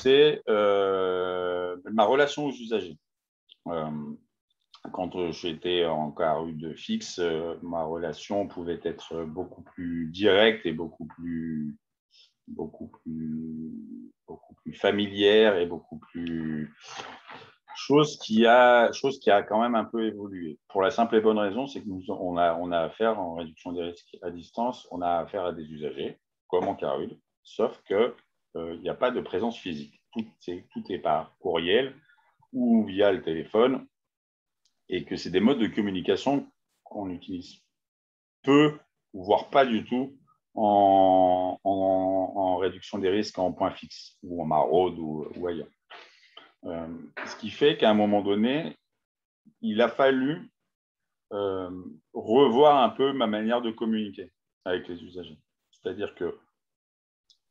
c'est ma relation aux usagers. Quand j'étais en Carude fixe, ma relation pouvait être beaucoup plus directe et beaucoup plus familière et beaucoup plus chose qui a quand même un peu évolué. Pour la simple et bonne raison, c'est que on a affaire en réduction des risques à distance, on a affaire à des usagers comme en Carude, sauf que il n'y a pas de présence physique. Tout est par courriel ou via le téléphone, et que c'est des modes de communication qu'on utilise peu, voire pas du tout, en réduction des risques en point fixe, ou en maraude, ou ailleurs. Ce qui fait qu'à un moment donné, il a fallu revoir un peu ma manière de communiquer avec les usagers. C'est-à-dire que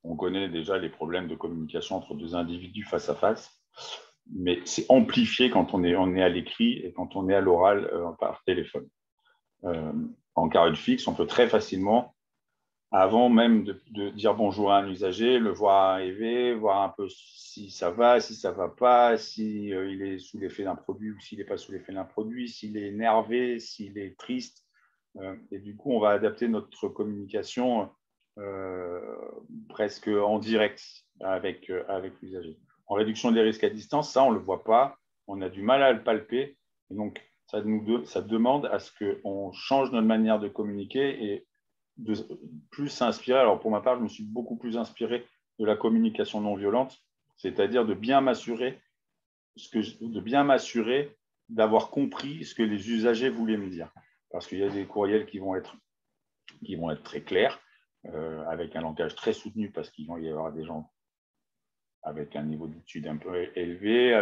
on connaît déjà les problèmes de communication entre deux individus face à face, mais c'est amplifié quand on est à l'écrit et quand on est à l'oral par téléphone. En Carude fixe, on peut très facilement, avant même de dire bonjour à un usager, le voir arriver, voir un peu si ça va pas, si il est sous l'effet d'un produit ou s'il n'est pas sous l'effet d'un produit, s'il est énervé, s'il est triste. Et du coup, on va adapter notre communication presque en direct avec l'usager. En réduction des risques à distance, ça, on ne le voit pas, on a du mal à le palper. Et donc, ça demande à ce qu'on change notre manière de communiquer et de plus s'inspirer. Alors, pour ma part, je me suis beaucoup plus inspiré de la communication non violente, c'est-à-dire de bien m'assurer d'avoir compris ce que les usagers voulaient me dire. Parce qu'il y a des courriels qui vont être très clairs, avec un langage très soutenu, parce qu'il va y avoir des gens avec un niveau d'études un peu élevé,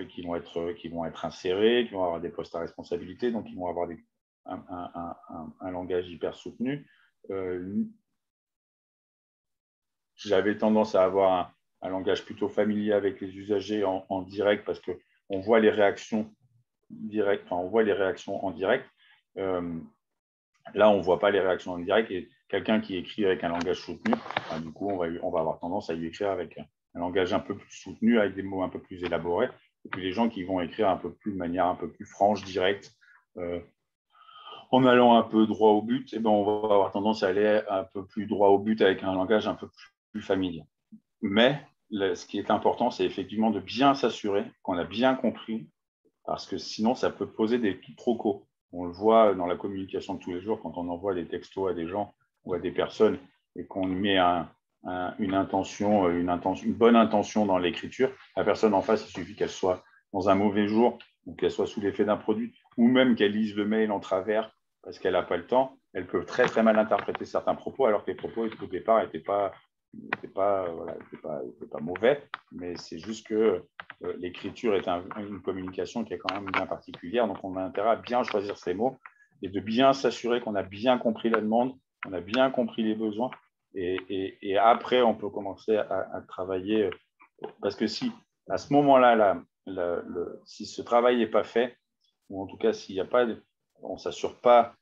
qui vont être insérés, qui vont avoir des postes à responsabilité, donc ils vont avoir un langage hyper soutenu. J'avais tendance à avoir un langage plutôt familier avec les usagers en direct, parce qu'on voit les réactions directes, enfin, on voit les réactions en direct. Là, on ne voit pas les réactions en direct, et quelqu'un qui écrit avec un langage soutenu, du coup, on va avoir tendance à lui écrire avec un langage un peu plus soutenu, avec des mots un peu plus élaborés. Et puis les gens qui vont écrire de manière un peu plus franche, directe, en allant un peu droit au but, on va avoir tendance à aller un peu plus droit au but avec un langage un peu plus familier. Mais ce qui est important, c'est effectivement de bien s'assurer qu'on a bien compris, parce que sinon, ça peut poser des quiproquos. On le voit dans la communication de tous les jours, quand on envoie des textos à des gens ou à des personnes et qu'on met une bonne intention dans l'écriture. La personne en face, il suffit qu'elle soit dans un mauvais jour, ou qu'elle soit sous l'effet d'un produit, ou même qu'elle lise le mail en travers parce qu'elle n'a pas le temps. Elle peut très, très mal interpréter certains propos, alors que les propos, au départ, n'étaient pas mauvais, mais c'est juste que l'écriture est une communication qui est quand même bien particulière, donc on a intérêt à bien choisir ses mots et de bien s'assurer qu'on a bien compris la demande, qu'on a bien compris les besoins, et après on peut commencer à travailler, parce que si à ce moment-là, si ce travail n'est pas fait, ou en tout cas s'il n'y a pas, on ne s'assure pas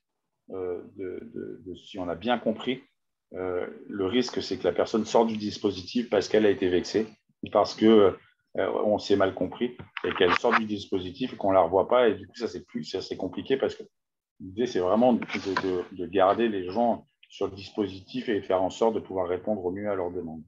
si on a bien compris, le risque, c'est que la personne sorte du dispositif parce qu'elle a été vexée, parce qu'on s'est mal compris, et qu'elle sorte du dispositif et qu'on ne la revoit pas. Et du coup, ça, c'est assez compliqué, parce que l'idée, c'est vraiment de garder les gens sur le dispositif et faire en sorte de pouvoir répondre au mieux à leurs demandes.